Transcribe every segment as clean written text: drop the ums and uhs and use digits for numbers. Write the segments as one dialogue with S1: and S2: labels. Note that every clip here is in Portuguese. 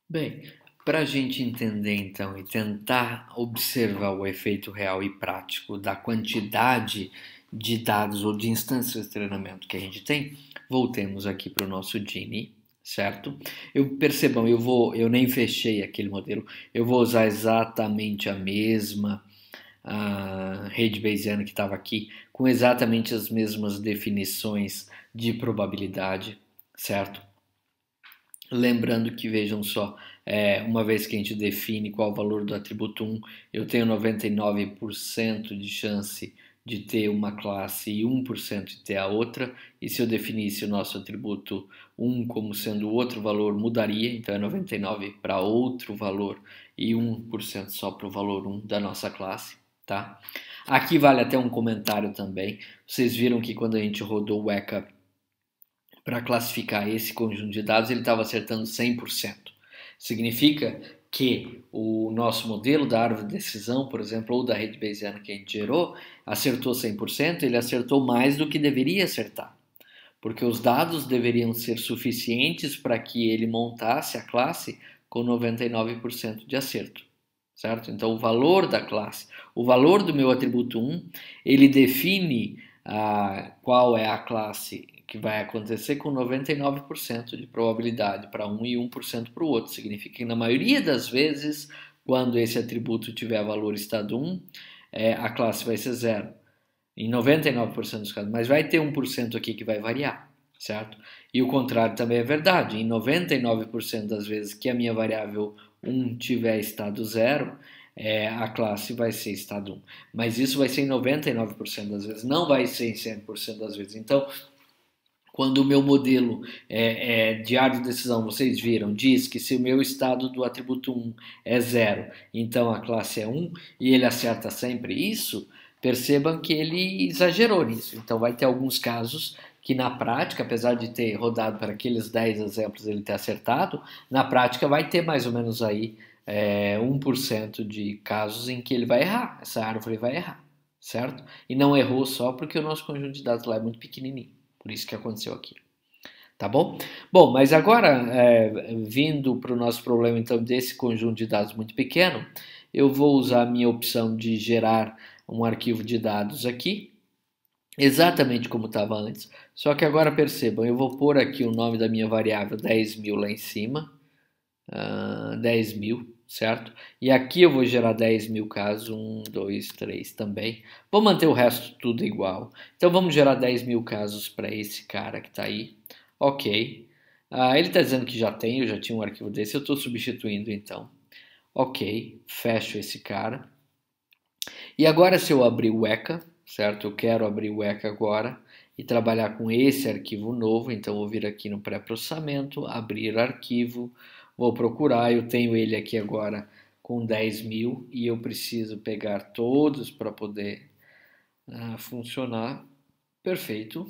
S1: Bem, para a gente entender então e tentar observar o efeito real e prático da quantidade de dados ou de instâncias de treinamento que a gente tem, voltemos aqui para o nosso Gini, certo? Percebam, eu nem fechei aquele modelo, eu vou usar exatamente a mesma rede Bayesiana que estava aqui, com exatamente as mesmas definições de probabilidade, certo? Lembrando que, vejam só, uma vez que a gente define qual o valor do atributo 1, eu tenho 99% de chance de ter uma classe e 1% de ter a outra, e se eu definisse o nosso atributo 1 como sendo outro valor, mudaria, então é 99 para outro valor e 1% só para o valor 1 da nossa classe, tá? Aqui vale até um comentário também, vocês viram que quando a gente rodou o ECA para classificar esse conjunto de dados, ele estava acertando 100%. Significa que o nosso modelo da árvore de decisão, por exemplo, ou da rede Bayesiana que a gente gerou, acertou 100%, ele acertou mais do que deveria acertar, porque os dados deveriam ser suficientes para que ele montasse a classe com 99% de acerto, certo? Então, o valor da classe, o valor do meu atributo 1, ele define qual é a classe que vai acontecer com 99% de probabilidade para um e 1% para o outro. Significa que na maioria das vezes, quando esse atributo tiver valor estado 1, a classe vai ser zero. Em 99% dos casos, mas vai ter 1% aqui que vai variar, certo? E o contrário também é verdade. Em 99% das vezes que a minha variável 1 tiver estado 0, a classe vai ser estado 1. Mas isso vai ser em 99% das vezes, não vai ser em 100% das vezes. Então, quando o meu modelo de árvore de decisão, vocês viram, diz que se o meu estado do atributo 1 é zero, então a classe é 1 e ele acerta sempre isso, percebam que ele exagerou nisso. Então vai ter alguns casos que na prática, apesar de ter rodado para aqueles 10 exemplos ele ter acertado, na prática vai ter mais ou menos aí 1% de casos em que ele vai errar, essa árvore vai errar, certo? E não errou só porque o nosso conjunto de dados lá é muito pequenininho. Por isso que aconteceu aqui. Tá bom? Bom, mas agora, vindo para o nosso problema então desse conjunto de dados muito pequeno, eu vou usar a minha opção de gerar um arquivo de dados aqui, exatamente como estava antes, só que agora percebam, eu vou pôr aqui o nome da minha variável 10.000 lá em cima, 10.000, certo? E aqui eu vou gerar 10.000 casos, 1, 2, 3 também. Vou manter o resto tudo igual. Então vamos gerar 10.000 casos para esse cara que está aí. Ok. Ele está dizendo que já tem, eu já tinha um arquivo desse, eu estou substituindo então. Ok, fecho esse cara. E agora se eu abrir o ECA, certo? Eu quero abrir o ECA agora e trabalhar com esse arquivo novo, então vou vir aqui no pré-processamento, abrir arquivo, vou procurar, eu tenho ele aqui agora com 10.000 e eu preciso pegar todos para poder funcionar. Perfeito.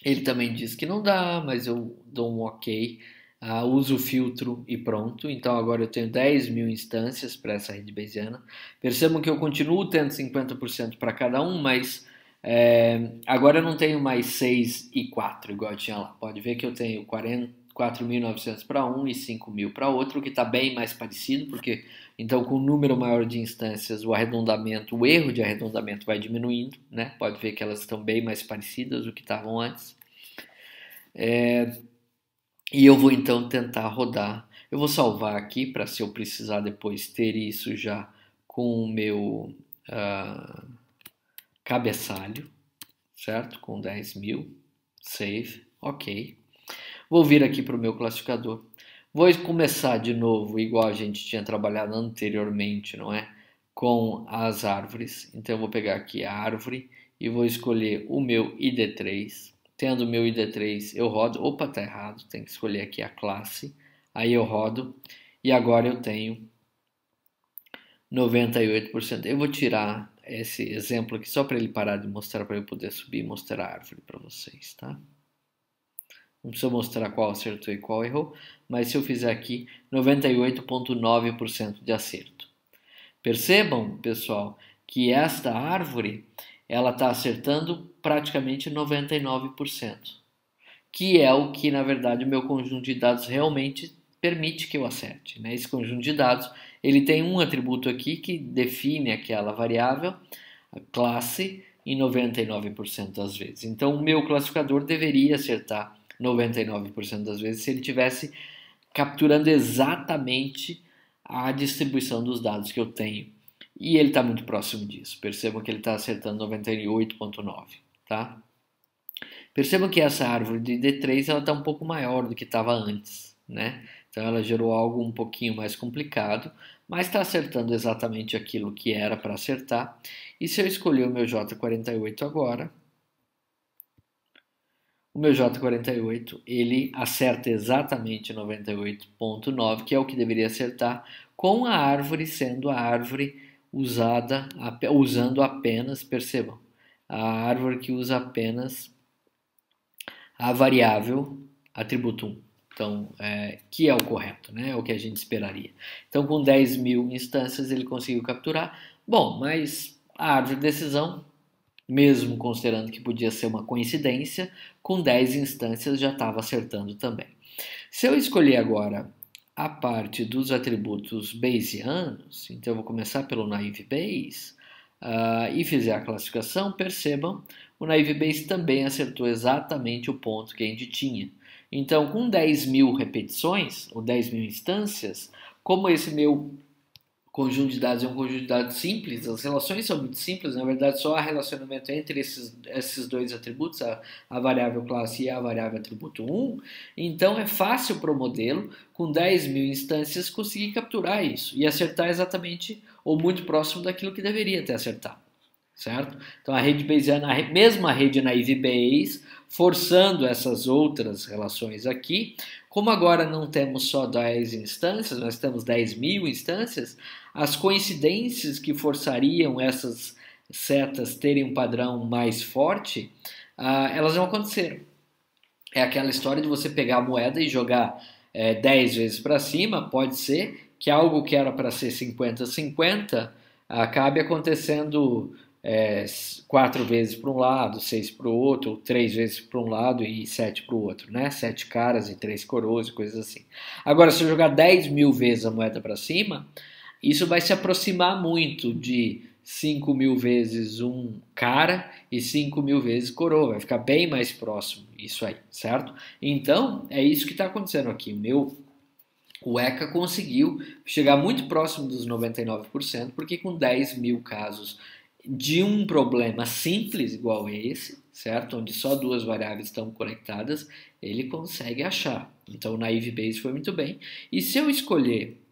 S1: Ele também diz que não dá, mas eu dou um ok, uso o filtro e pronto. Então agora eu tenho 10.000 instâncias para essa rede Bayesiana. Percebam que eu continuo tendo 50% para cada um, mas agora eu não tenho mais 6 e 4 igual eu tinha lá. Pode ver que eu tenho 4.900 para um e 5.000 para outro, que está bem mais parecido, porque então com um número maior de instâncias o arredondamento, o erro de arredondamento vai diminuindo, né? Pode ver que elas estão bem mais parecidas do que estavam antes. E eu vou então tentar rodar. Eu vou salvar aqui para se eu precisar depois ter isso já com o meu cabeçalho, certo? Com 10.000, save, ok. Vou vir aqui para o meu classificador. Vou começar de novo, igual a gente tinha trabalhado anteriormente, não é? Com as árvores. Então eu vou pegar aqui a árvore e vou escolher o meu ID3. Tendo o meu ID3, eu rodo. Opa, tá errado. Tem que escolher aqui a classe. Aí eu rodo. E agora eu tenho 98%. Eu vou tirar esse exemplo aqui só para ele parar de mostrar, para eu poder subir e mostrar a árvore para vocês, tá? Não precisa mostrar qual acertou e qual errou, mas se eu fizer aqui 98,9% de acerto. Percebam, pessoal, que esta árvore ela está acertando praticamente 99%, que é o que, na verdade, o meu conjunto de dados realmente permite que eu acerte, né? Esse conjunto de dados, ele tem um atributo aqui que define aquela variável, a classe, em 99% das vezes. Então, o meu classificador deveria acertar 99% das vezes se ele tivesse capturando exatamente a distribuição dos dados que eu tenho. E ele está muito próximo disso. Percebam que ele está acertando 98,9%, tá? Percebam que essa árvore de D3 está um pouco maior do que estava antes, né? Então ela gerou algo um pouquinho mais complicado, mas está acertando exatamente aquilo que era para acertar. E se eu escolher o meu J48 agora, o meu J48 ele acerta exatamente 98,9, que é o que deveria acertar, com a árvore sendo a árvore usando apenas, percebam, a árvore que usa apenas a variável atributo 1. Então, que é o correto, né? É o que a gente esperaria. Então, com 10.000 instâncias, ele conseguiu capturar. Bom, mas a árvore de decisão, mesmo considerando que podia ser uma coincidência, com 10 instâncias já estava acertando também. Se eu escolher agora a parte dos atributos bayesianos, então eu vou começar pelo naive Bayes, e fizer a classificação, percebam, o naive Bayes também acertou exatamente o ponto que a gente tinha. Então, com 10.000 repetições, ou 10.000 instâncias, como esse meu conjunto de dados é um conjunto de dados simples, as relações são muito simples, na verdade só há relacionamento entre esses dois atributos, a variável classe e a variável atributo 1, então é fácil para o modelo, com 10.000 instâncias, conseguir capturar isso e acertar exatamente ou muito próximo daquilo que deveria ter acertado, certo? Então a rede bayesiana, mesmo a rede naive Bayes, forçando essas outras relações aqui, como agora não temos só 10 instâncias, nós temos 10.000 instâncias, as coincidências que forçariam essas setas terem um padrão mais forte, elas não aconteceram. É aquela história de você pegar a moeda e jogar 10 vezes para cima, pode ser que algo que era para ser 50-50 acabe acontecendo 4 vezes para um lado, 6 para o outro, ou 3 vezes para um lado e 7 para o outro, né? 7 caras e 3 coroas e coisas assim. Agora, se eu jogar 10.000 vezes a moeda para cima, isso vai se aproximar muito de 5.000 vezes um cara e 5.000 vezes coroa, vai ficar bem mais próximo isso aí, certo? Então, é isso que está acontecendo aqui. O ECA conseguiu chegar muito próximo dos 99%, porque com 10.000 casos de um problema simples igual esse, certo? Onde só duas variáveis estão conectadas, ele consegue achar. Então o naive Bayes foi muito bem. E se eu escolher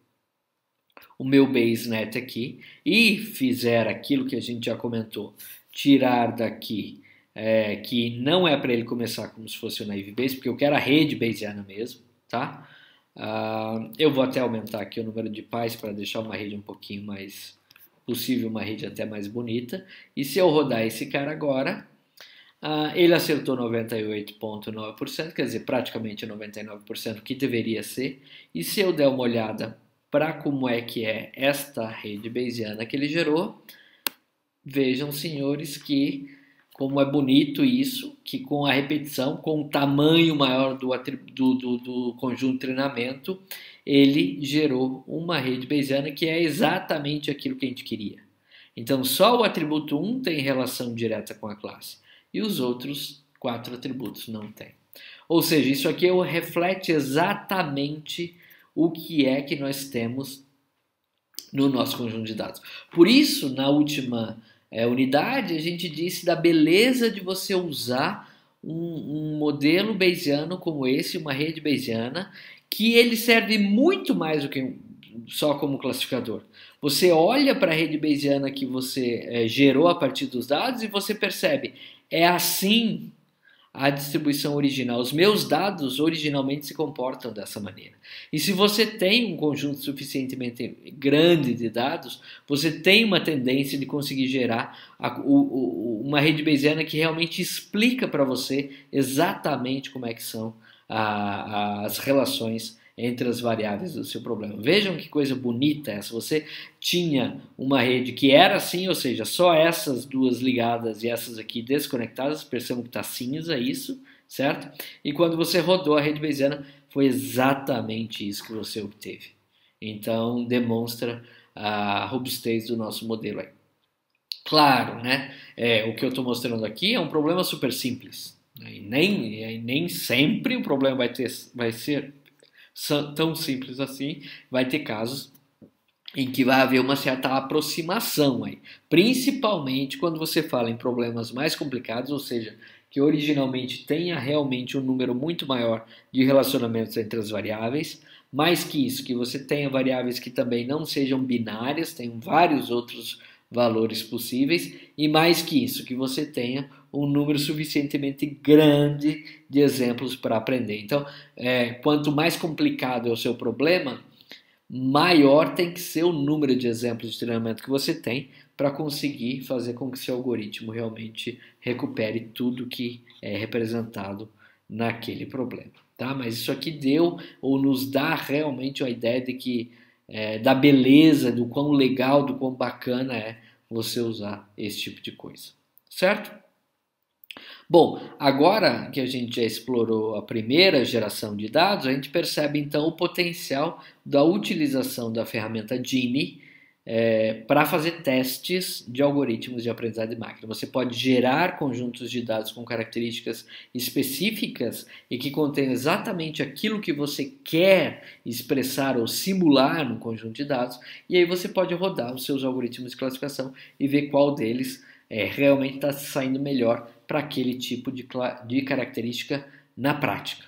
S1: o meu BaseNet aqui e fizer aquilo que a gente já comentou, tirar daqui que não é para ele começar como se fosse o naive Bayes, porque eu quero a rede bayesiana mesmo, tá? Eu vou até aumentar aqui o número de pais para deixar uma rede um pouquinho mais possível, uma rede até mais bonita. E se eu rodar esse cara agora, ele acertou 98,9%, quer dizer, praticamente 99% que deveria ser. E se eu der uma olhada para como é que é esta rede bayesiana que ele gerou, vejam, senhores, que como é bonito isso, que com a repetição, com o tamanho maior do conjunto de treinamento, ele gerou uma rede bayesiana que é exatamente aquilo que a gente queria. Então, só o atributo 1 tem relação direta com a classe, e os outros 4 atributos não têm. Ou seja, isso aqui reflete exatamente o que é que nós temos no nosso conjunto de dados. Por isso, na última unidade, a gente disse da beleza de você usar um modelo bayesiano como esse, uma rede bayesiana, que ele serve muito mais do que só como classificador. Você olha para a rede bayesiana que você gerou a partir dos dados e você percebe, é assim a distribuição original. Os meus dados originalmente se comportam dessa maneira. E se você tem um conjunto suficientemente grande de dados, você tem uma tendência de conseguir gerar uma rede bayesiana que realmente explica para você exatamente como é que são as relações entre as variáveis do seu problema. Vejam que coisa bonita essa. Você tinha uma rede que era assim, ou seja, só essas duas ligadas e essas aqui desconectadas, percebam que está cinza isso, certo? E quando você rodou a rede bayesiana, foi exatamente isso que você obteve. Então, demonstra a robustez do nosso modelo aí. Claro, né? O que eu estou mostrando aqui é um problema super simples, né? E nem sempre o problema vai ser tão simples assim. Vai ter casos em que vai haver uma certa aproximação aí, principalmente quando você fala em problemas mais complicados, ou seja, que originalmente tenha realmente um número muito maior de relacionamentos entre as variáveis, mais que isso, que você tenha variáveis que também não sejam binárias, tenham vários outros valores possíveis, e mais que isso, que você tenha um número suficientemente grande de exemplos para aprender. Então, quanto mais complicado é o seu problema, maior tem que ser o número de exemplos de treinamento que você tem para conseguir fazer com que seu algoritmo realmente recupere tudo que é representado naquele problema. Tá? Mas isso aqui deu ou nos dá realmente a ideia de que da beleza, do quão legal, do quão bacana é você usar esse tipo de coisa. Certo? Bom, agora que a gente já explorou a primeira geração de dados, a gente percebe então o potencial da utilização da ferramenta Gini para fazer testes de algoritmos de aprendizado de máquina. Você pode gerar conjuntos de dados com características específicas e que contêm exatamente aquilo que você quer expressar ou simular no conjunto de dados, e aí você pode rodar os seus algoritmos de classificação e ver qual deles realmente está saindo melhor para aquele tipo de característica na prática.